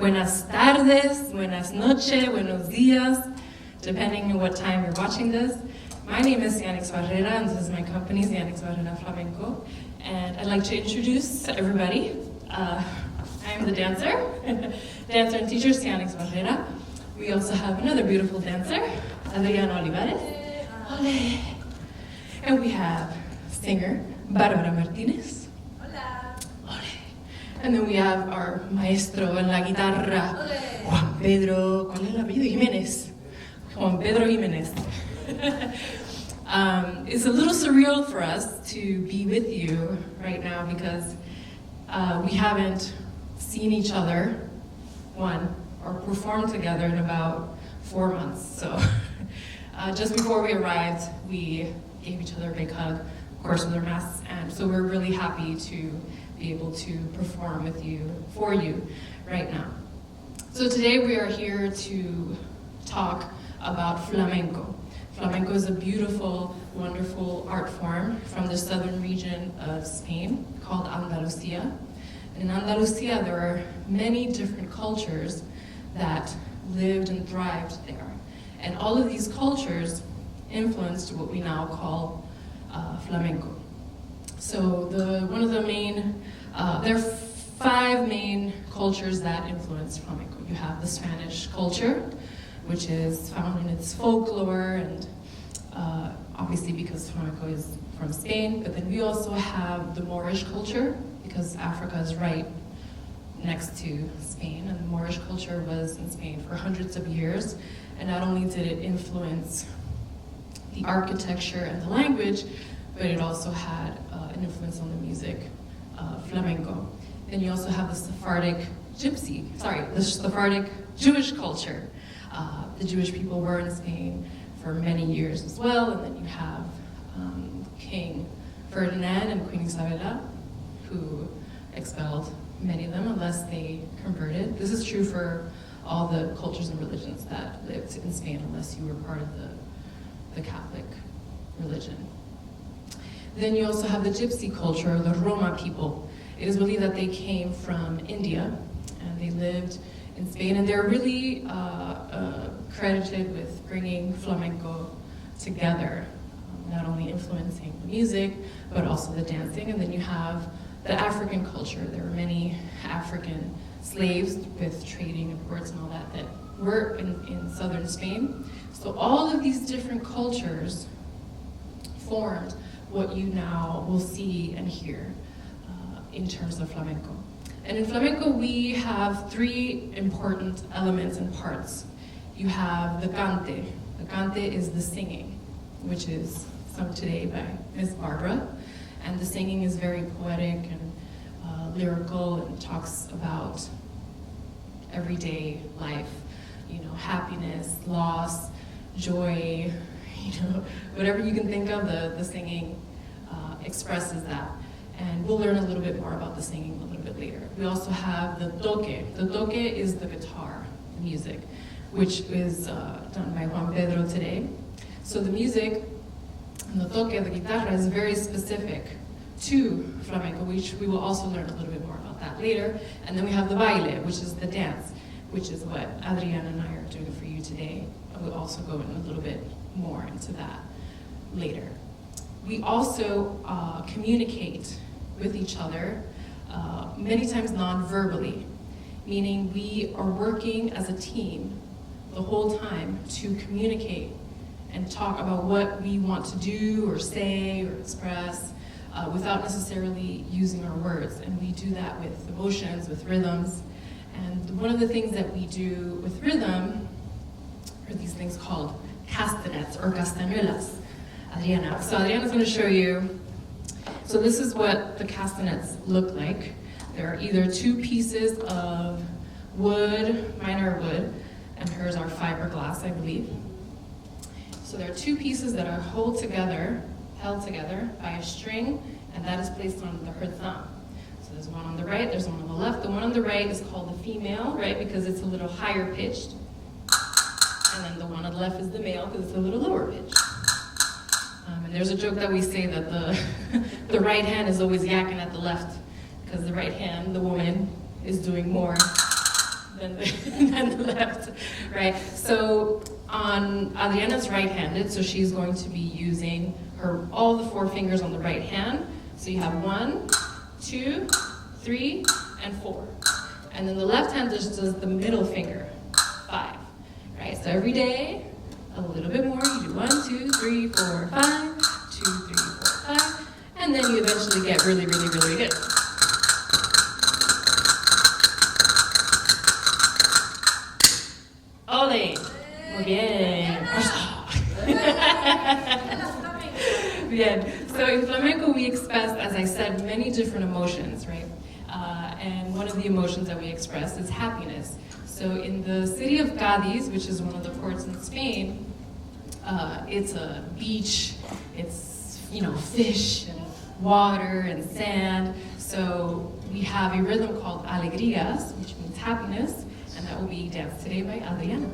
Buenas tardes, buenas noches, buenos días, depending on what time you're watching this. My name is Xianix Barrera, and this is my company, Xianix Barrera Flamenco. And I'd like to introduce everybody. I am the dancer, dancer and teacher, Xianix Barrera. We also have another beautiful dancer, Iona. And we have singer, Bárbara Martínez. Hola. And then we have our maestro en la guitarra, Juan Pedro, ¿cuál es el apellido? Jiménez. Juan Pedro Jiménez. It's a little surreal for us to be with you right now because we haven't seen each other, or performed together in about 4 months. So just before we arrived, we gave each other a big hug, of course with our masks, and so we're really happy to be able to perform with you, for you, right now. So today we are here to talk about flamenco. Flamenco is a beautiful, wonderful art form from the southern region of Spain called Andalusia. In Andalusia, there are many different cultures that lived and thrived there. And all of these cultures influenced what we now call flamenco. So one of the main, there are 5 main cultures that influence flamenco. You have the Spanish culture, which is found in its folklore, and obviously because flamenco is from Spain, but then we also have the Moorish culture, because Africa is right next to Spain, and the Moorish culture was in Spain for hundreds of years, and not only did it influence the architecture and the language, but it also had an influence on the music, flamenco. Then you also have the Sephardic Jewish culture. The Jewish people were in Spain for many years as well, and then you have King Ferdinand and Queen Isabella, who expelled many of them unless they converted. This is true for all the cultures and religions that lived in Spain, unless you were part of the Catholic religion. Then you also have the Gypsy culture, or the Roma people. It is believed that they came from India, and they lived in Spain, and they're really credited with bringing flamenco together, not only influencing the music, but also the dancing. And then you have the African culture. There were many African slaves with trading and ports and all that were in southern Spain. So all of these different cultures formed what you now will see and hear in terms of flamenco. And in flamenco, we have 3 important elements and parts. You have the cante. The cante is the singing, which is sung today by Miss Barbara. And the singing is very poetic and lyrical, and talks about everyday life, happiness, loss, joy, whatever you can think of, the singing expresses that. And we'll learn a little bit more about the singing a little bit later. We also have the toque. The toque is the guitar, the music, which is done by Juan Pedro today. So the music, and the toque, the guitarra, is very specific to flamenco, which we will also learn a little bit more about that later. And then we have the baile, which is the dance, which is what Adriana and I are doing for you today. And we'll also go in a little bit more into that later. We also communicate with each other, many times non-verbally, meaning we are working as a team the whole time to communicate and talk about what we want to do or say or express without necessarily using our words. And we do that with emotions, with rhythms. And one of the things that we do with rhythm are these things called castanets or castañuelas. Adriana. So Adriana's going to show you. So this is what the castanets look like. There are either 2 pieces of wood, mine are wood, and hers are fiberglass, I believe. So there are 2 pieces that are held together by a string, and that is placed on her thumb. So there's one on the right, there's one on the left. The one on the right is called the female, right, because it's a little higher pitched. And then the one on the left is the male, because it's a little lower pitched. And there's a joke that we say that the right hand is always yakking at the left, because the right hand, the woman, is doing more than than the left, right? So on Adriana's right-handed, so she's going to be using all the 4 fingers on the right hand. So you have 1, 2, 3, and 4. And then the left hand just does the middle finger, 5, right? So every day, a little bit more. You do 1, 2, 3, 4, 5, 2, 3, 4, 5, and then you eventually get really, really, really good. Ole, muy bien. Bien. So in flamenco, we express, as I said, many different emotions, right? And one of the emotions that we express is happiness. So in the city of Cadiz, which is one of the ports in Spain, it's a beach, it's, fish and water and sand. So we have a rhythm called alegrías, which means happiness, and that will be danced today by Adriana.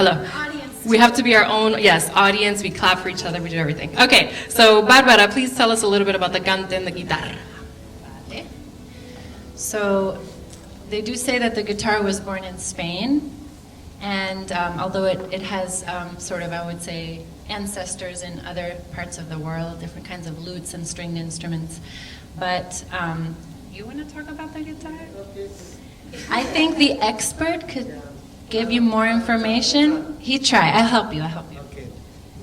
Hello. We have to be our own, yes, audience. We clap for each other. We do everything. Okay, so Barbara, please tell us a little bit about the cante and the guitarra. Vale. So they do say that the guitar was born in Spain, and although it has sort of, I would say, ancestors in other parts of the world, different kinds of lutes and stringed instruments. But you want to talk about the guitar? I think the expert could give you more information. He try. I'll help you.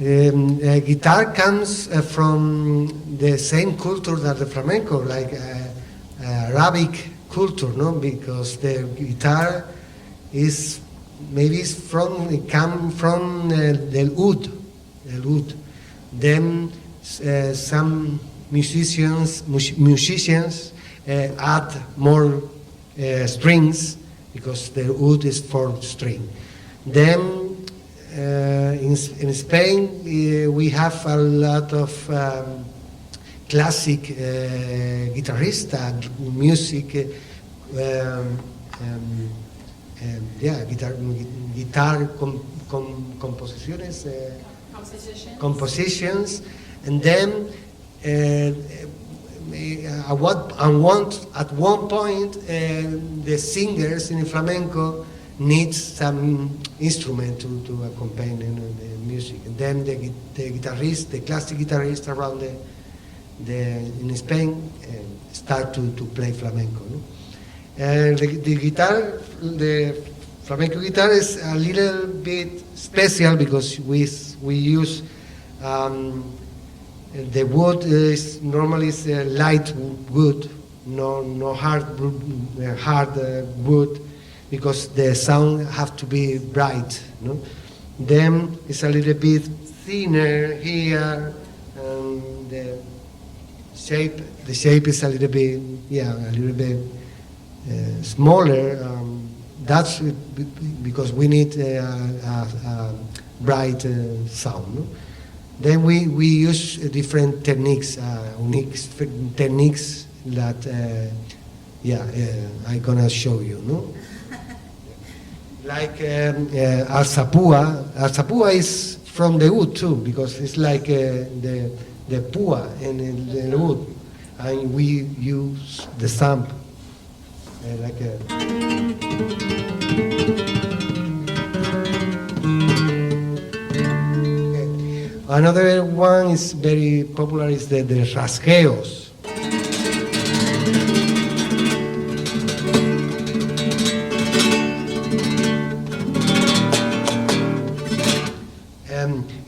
Okay. Guitar comes from the same culture that the flamenco, like Arabic culture, no? Because the guitar is it come from the oud. Then some musicians add more strings, because the oud is for string. Then in Spain we have a lot of classic guitarista music, guitar compositions, and then at one point the singers in flamenco need some instrument to accompany the music, and then the guitarist, the classic guitarist around in Spain start to play flamenco. No? The flamenco guitar is a little bit special because we use the wood is normally light wood, no hard wood, because the sound have to be bright. No? Then it's a little bit thinner here, and the shape is a little bit smaller. That's because we need a bright sound. No? Then we use different techniques, unique techniques that I'm gonna show you. No? Like alzapua. Alzapua is from the wood too, because it's like the pua in the wood, and we use the thumb like Another one is very popular is the rasgueos.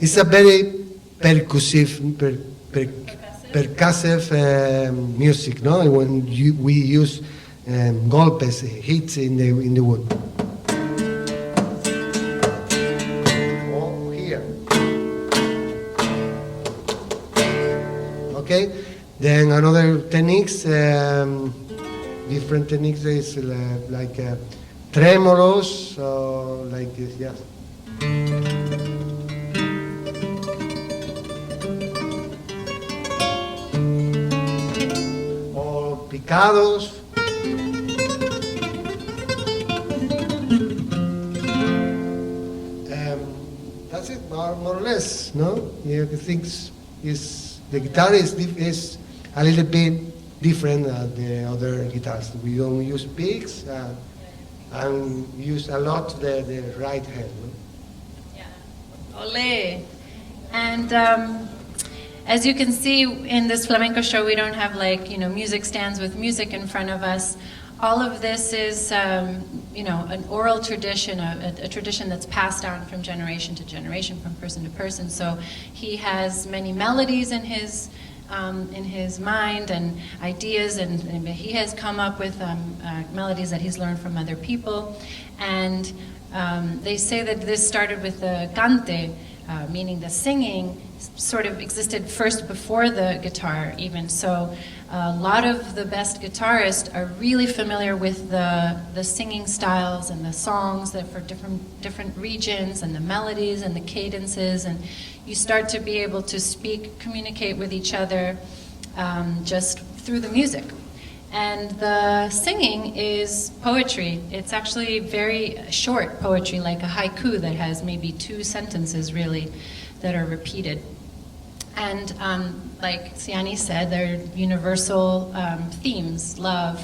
It's a very percussive music, no? When we use golpes, hits in the wood. Okay, then another techniques, different techniques is like tremolos, like this, yes. Or picados. That's it, more or less, no? Yeah, the things is. The guitar is a little bit different than the other guitars. We don't use picks and use a lot the right hand. No? Yeah. Ole. And as you can see in this flamenco show, we don't have music stands with music in front of us. All of this is, an oral tradition, a tradition that's passed down from generation to generation, from person to person. So he has many melodies in his mind and ideas, and he has come up with melodies that he's learned from other people. And they say that this started with the cante, meaning the singing, sort of existed first before the guitar even. So a lot of the best guitarists are really familiar with the singing styles and the songs that for different regions, and the melodies and the cadences, and you start to be able to communicate with each other just through the music. And the singing is poetry. It's actually very short poetry, like a haiku that has maybe 2 sentences really that are repeated. And like Xianix said, they're universal themes: love,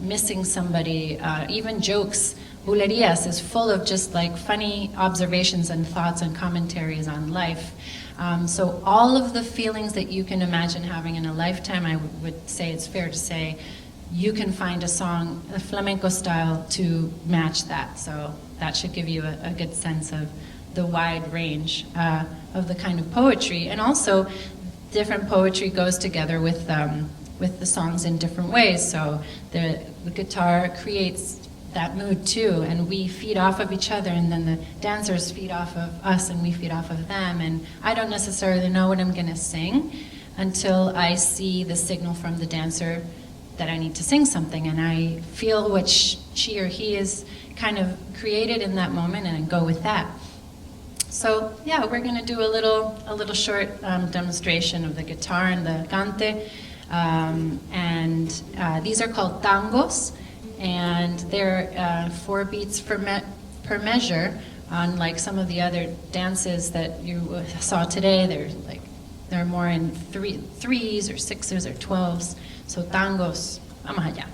missing somebody, even jokes. Bulerías is full of just like funny observations and thoughts and commentaries on life. So all of the feelings that you can imagine having in a lifetime, I would say it's fair to say, you can find a song, a flamenco style, to match that. So that should give you a good sense of the wide range of the kind of poetry. And also, different poetry goes together with the songs in different ways. So the guitar creates that mood too, and we feed off of each other, and then the dancers feed off of us and we feed off of them. And I don't necessarily know what I'm going to sing until I see the signal from the dancer that I need to sing something, and I feel what she or he is kind of created in that moment, and I go with that. So yeah, we're going to do a little short demonstration of the guitar and the cante, and these are called tangos. And they're 4 beats per measure, unlike some of the other dances that you saw today. They're more in 3s or 6s or 12s. So tangos, vamos allá.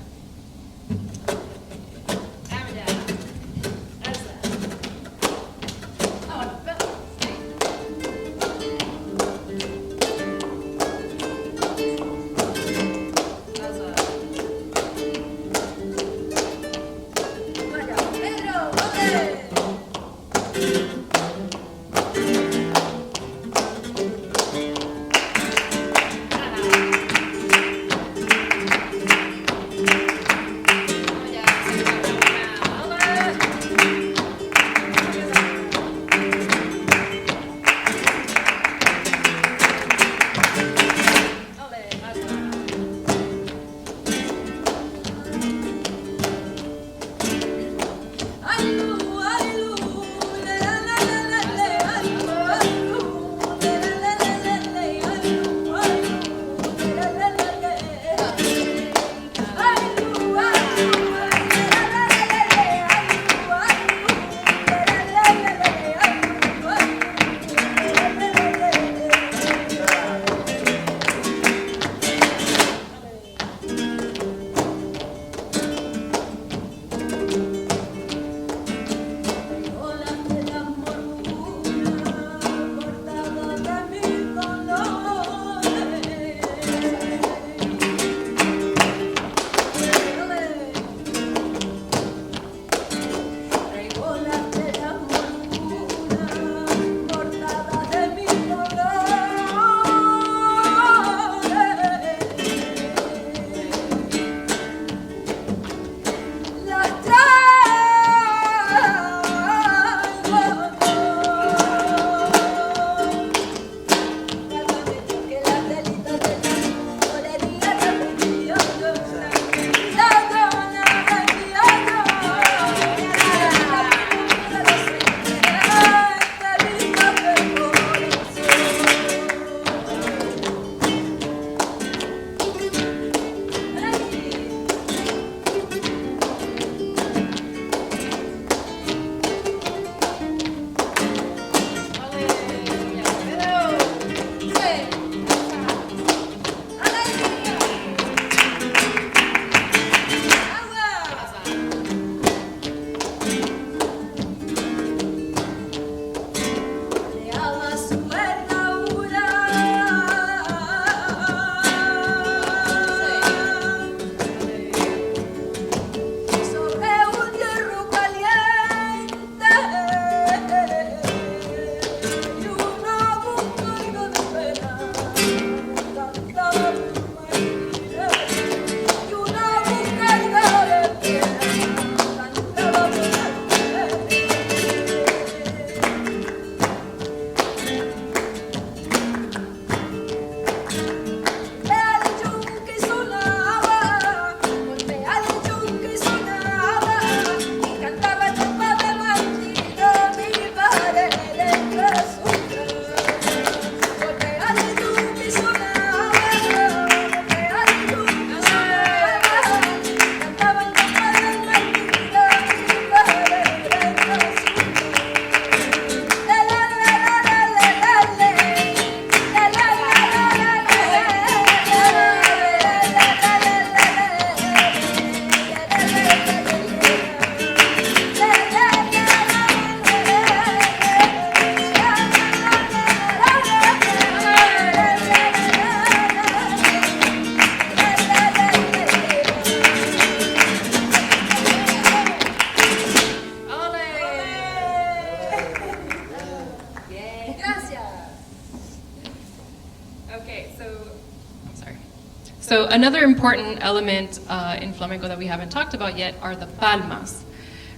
So another important element in flamenco that we haven't talked about yet are the palmas,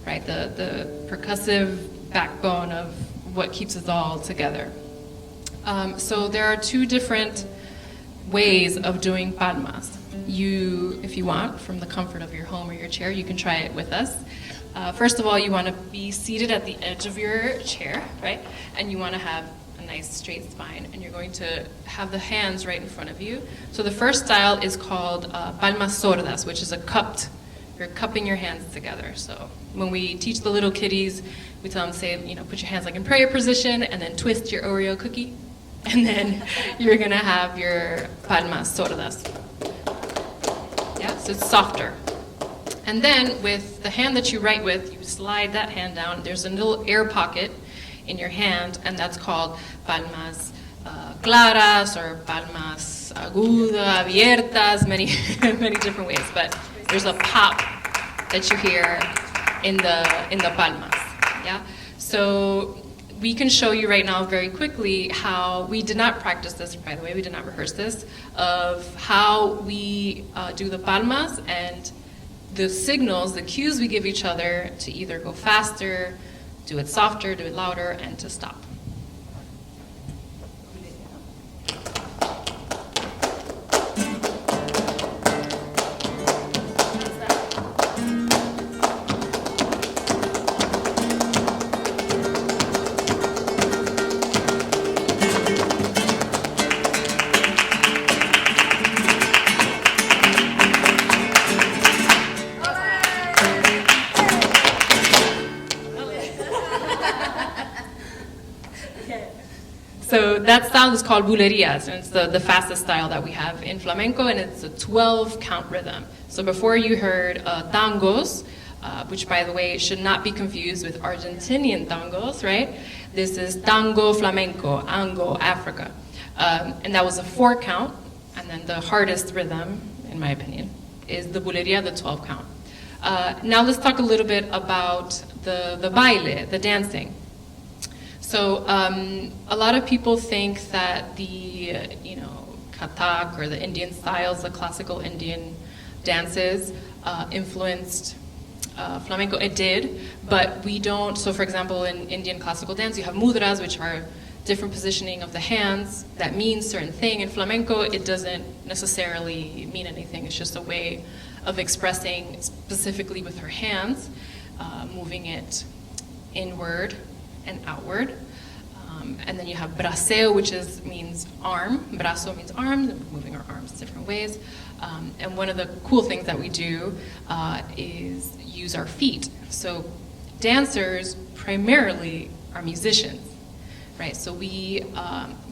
right? The percussive backbone of what keeps us all together. So there are two different ways of doing palmas. You, if you want, from the comfort of your home or your chair, you can try it with us. First of all, you want to be seated at the edge of your chair, right? And you want to have a nice straight spine, and you're going to have the hands right in front of you. So the first style is called palmas sordas, which is you're cupping your hands together. So when we teach the little kiddies, we tell them, say, put your hands like in prayer position, and then twist your Oreo cookie, and then you're gonna have your palmas sordas. Yeah, so it's softer. And then with the hand that you write with, you slide that hand down. There's a little air pocket in your hand, and that's called palmas claras or palmas agudas, abiertas, many different ways. But there's a pop that you hear in the palmas. Yeah. So we can show you right now very quickly how we did not practice this. By the way, we did not rehearse this. Of how we do the palmas and the signals, the cues we give each other to either go faster, do it softer, do it louder, and to stop. So that style is called bulerias, and it's the fastest style that we have in flamenco, and it's a 12-count rhythm. So before you heard tangos, which by the way should not be confused with Argentinian tangos, right? This is tango flamenco, Ango, Africa. And that was a 4-count, and then the hardest rhythm, in my opinion, is the buleria, the 12-count. Now let's talk a little bit about the baile, the dancing. So a lot of people think that the, Kathak or the Indian styles, the classical Indian dances, influenced flamenco. It did, but we don't. So for example, in Indian classical dance, you have mudras, which are different positioning of the hands that means certain thing. In flamenco, it doesn't necessarily mean anything. It's just a way of expressing specifically with her hands, moving it inward and outward. And then you have braceo, which means arm. Brazo means arm, moving our arms different ways. And one of the cool things that we do is use our feet. So dancers primarily are musicians, right? So we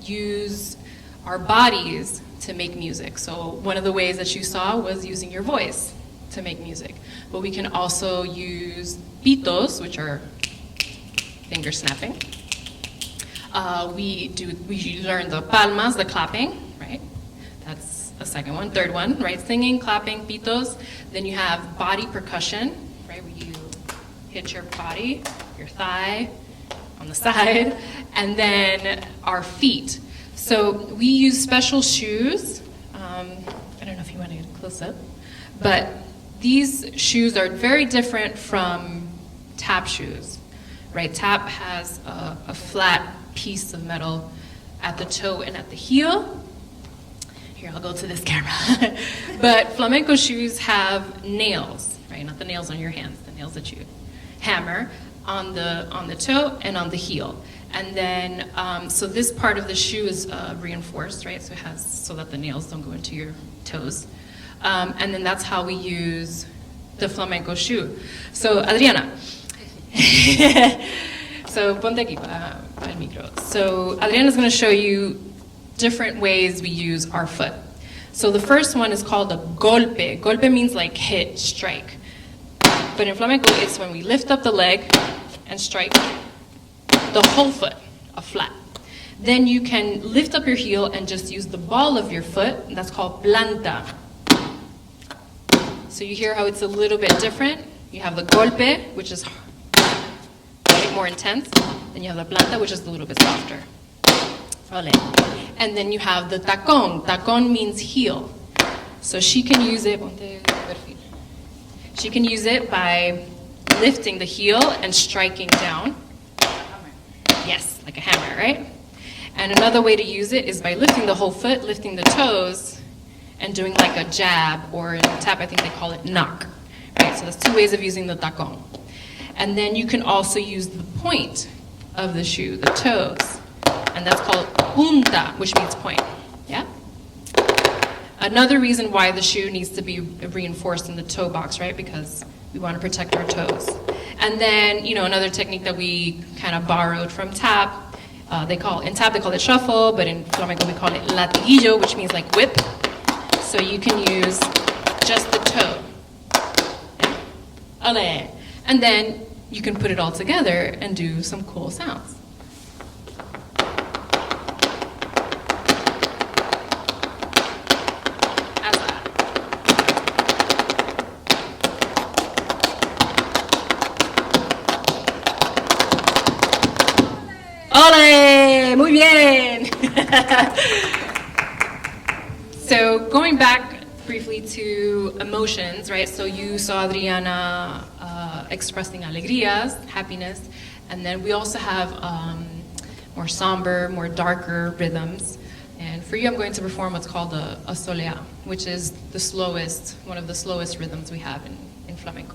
use our bodies to make music. So one of the ways that you saw was using your voice to make music. But we can also use pitos, which are finger snapping. We learn the palmas, the clapping, right? That's a second one. Third one, right? Singing, clapping, pitos. Then you have body percussion, right? Where you hit your body, your thigh, on the side, and then our feet. So we use special shoes. I don't know if you want to get a close up, but these shoes are very different from tap shoes, right? Tap has a flat piece of metal at the toe and at the heel. Here, I'll go to this camera. But flamenco shoes have nails, right? Not the nails on your hands, the nails that you hammer on the toe and on the heel. And then, so this part of the shoe is reinforced, right? So it has, so that the nails don't go into your toes. And then that's how we use the flamenco shoe. So, Adriana. So, ponte aquí para el micro. So, Adriana's going to show you different ways we use our foot. So the first one is called a golpe. Golpe means like hit, strike. But in flamenco, it's when we lift up the leg and strike the whole foot, a flat. Then you can lift up your heel and just use the ball of your foot, and that's called planta. So you hear how it's a little bit different. You have the golpe, which is more intense. Then you have the planta, which is a little bit softer. And then you have the tacón. Tacón means heel. So she can use it. She can use it by lifting the heel and striking down. Yes, like a hammer, right? And another way to use it is by lifting the whole foot, lifting the toes, and doing like a jab, or in tap, I think they call it knock. Right? So that's two ways of using the tacón. And then you can also use the point of the shoe, the toes, and that's called punta, which means point. Yeah? Another reason why the shoe needs to be reinforced in the toe box, right? Because we want to protect our toes. And then, another technique that we kind of borrowed from tap, in tap they call it shuffle, but in flamenco we call it latiguillo, which means like whip. So you can use just the toe. Yeah? And then you can put it all together and do some cool sounds. ¡Ole! Muy bien! So going back briefly to emotions, right? So you saw Adriana expressing alegrías, happiness, and then we also have more somber, more darker rhythms. And for you, I'm going to perform what's called a soleá, which is the slowest, one of the slowest rhythms we have in flamenco.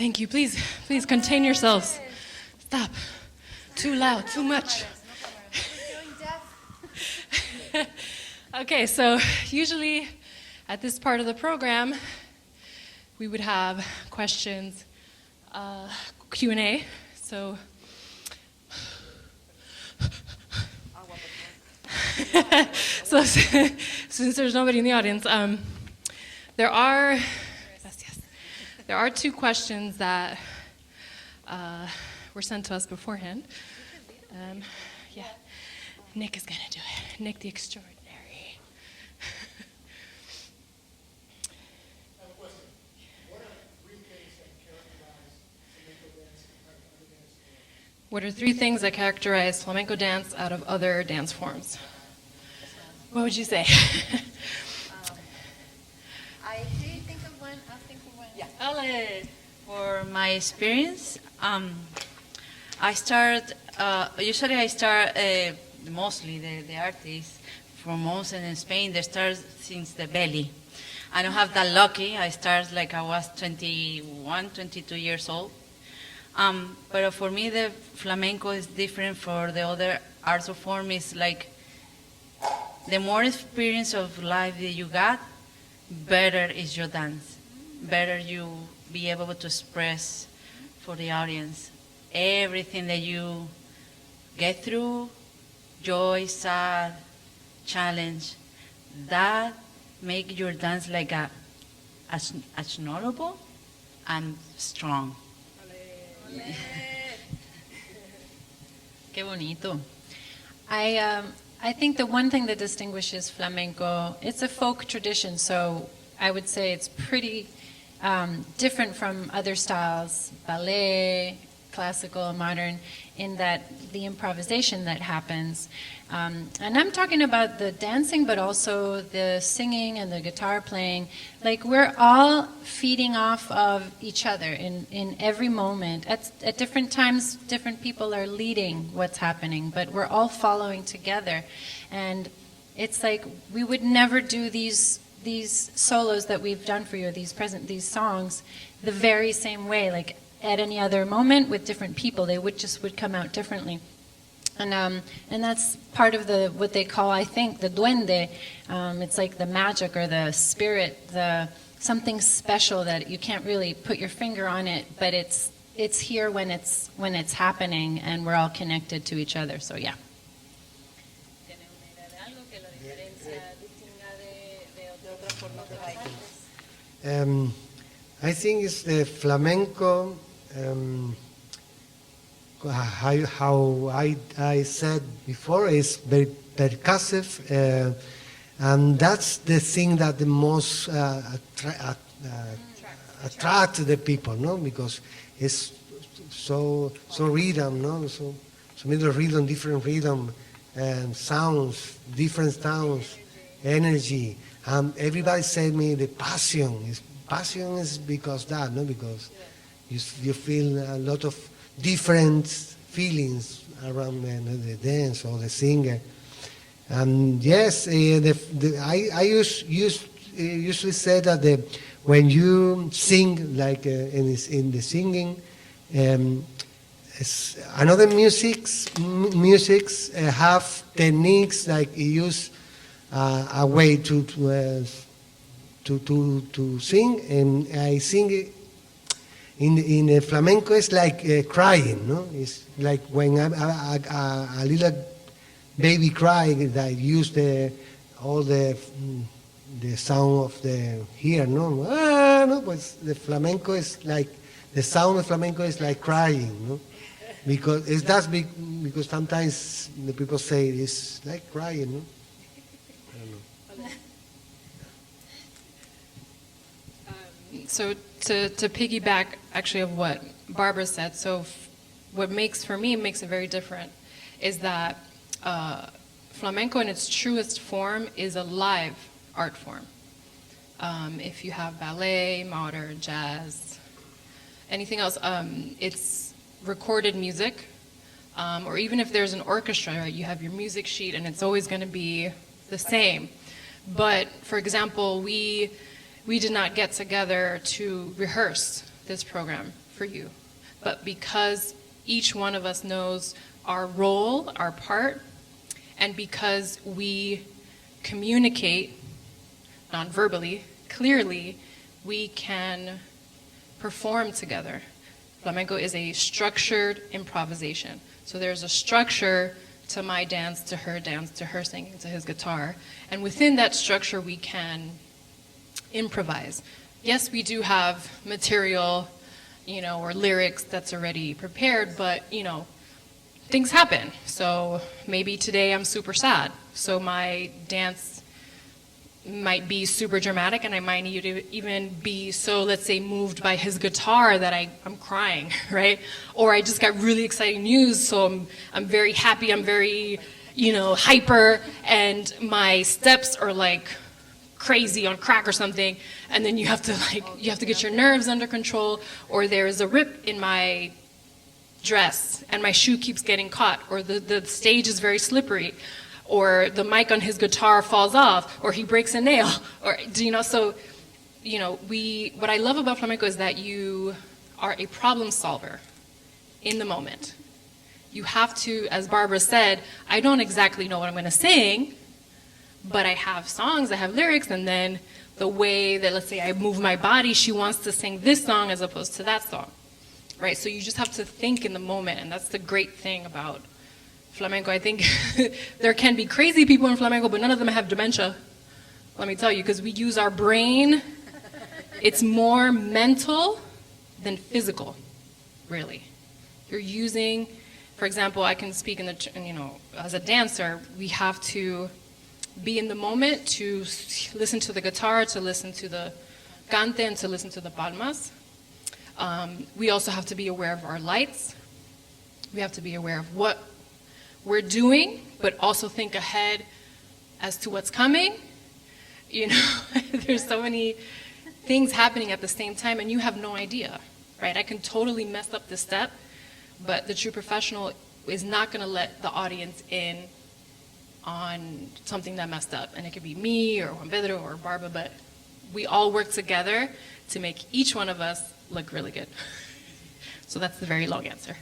Thank you. Please contain yourselves. Stop. Too loud, too much. Okay, so usually at this part of the program, we would have questions, Q&A. So, so since there's nobody in the audience, there are two questions that were sent to us beforehand. Yeah, Nick is gonna do it. Nick the Extraordinary. What are three things that characterize flamenco dance out of other dance forms? What would you say? I think of one. I'll think of one. Yeah. Ale. For my experience, I start, usually I start, mostly the artists from most in Spain, they start since the belly. I don't have that lucky. I start like I was 21, 22 years old. But for me, the flamenco is different for the other arts of form. It's like the more experience of life that you got, better is your dance. Better you be able to express for the audience everything that you get through, joy, sad, challenge. That make your dance like acknowledgeable and strong. Qué bonito. I think the one thing that distinguishes flamenco, it's a folk tradition, so I would say it's pretty different from other styles, ballet, classical, modern, in that the improvisation that happens. And I'm talking about the dancing, but also the singing and the guitar playing. Like, we're all feeding off of each other in every moment. At different times, different people are leading what's happening, but we're all following together. And it's like we would never do these solos that we've done for you, these songs, the very same way. Like, at any other moment with different people, they would come out differently. And that's part of what they call, I think, the duende. It's like the magic or the spirit, something special that you can't really put your finger on it, but it's here when it's happening, and we're all connected to each other. So yeah. I think it's the flamenco. How I said before, is very percussive, and that's the thing that the most attract the people, no? Because it's so rhythm, no? So middle rhythm, different rhythm, and sounds, different sounds, energy. Everybody said me the passion is because that, no? Because you feel a lot of different feelings around the dance or the singer. And yes, I usually say that when you sing, like in the singing, another musics have techniques, like you use a way to sing, and I sing in the flamenco. It's like crying, no? It's like when a little baby cry, that use all the sound of the here, no? No, but the flamenco is like, the sound of flamenco is like crying, no? Because because sometimes the people say it's like crying, no? I don't know. So to piggyback actually of what Barbara said, so what makes it very different is that flamenco in its truest form is a live art form. If you have ballet, modern, jazz, anything else, it's recorded music, or even if there's an orchestra, right, you have your music sheet and it's always going to be the same. But for example, we did not get together to rehearse this program for you. But because each one of us knows our role, our part, and because we communicate non-verbally, clearly, we can perform together. Flamenco is a structured improvisation. So there's a structure to my dance, to her singing, to his guitar. And within that structure, we can improvise. Yes, we do have material, or lyrics that's already prepared, but, things happen. So maybe today I'm super sad. So my dance might be super dramatic, and I might need to even be so, let's say, moved by his guitar that I'm crying, right? Or I just got really exciting news, so I'm very happy, I'm very, hyper, and my steps are like crazy on crack or something, and then you have to get your nerves under control, or there's a rip in my dress and my shoe keeps getting caught, or the stage is very slippery, or the mic on his guitar falls off, or he breaks a nail, or so what I love about flamenco is that you are a problem solver in the moment. You have to, as Barbara said, I don't exactly know what I'm going to sing, but I have songs, I have lyrics, and then the way that, let's say, I move my body, she wants to sing this song as opposed to that song, right? So you just have to think in the moment, and that's the great thing about flamenco. I think there can be crazy people in flamenco, but none of them have dementia, let me tell you, because we use our brain. It's more mental than physical, really. You're using, for example, I can speak as a dancer, we have to be in the moment, to listen to the guitar, to listen to the cante, and to listen to the palmas. We also have to be aware of our lights. We have to be aware of what we're doing, but also think ahead as to what's coming. There's so many things happening at the same time, and you have no idea, right? I can totally mess up the step, but the true professional is not going to let the audience in on something that messed up. And it could be me or Juan Pedro or Barbara, but we all work together to make each one of us look really good. So that's the very long answer.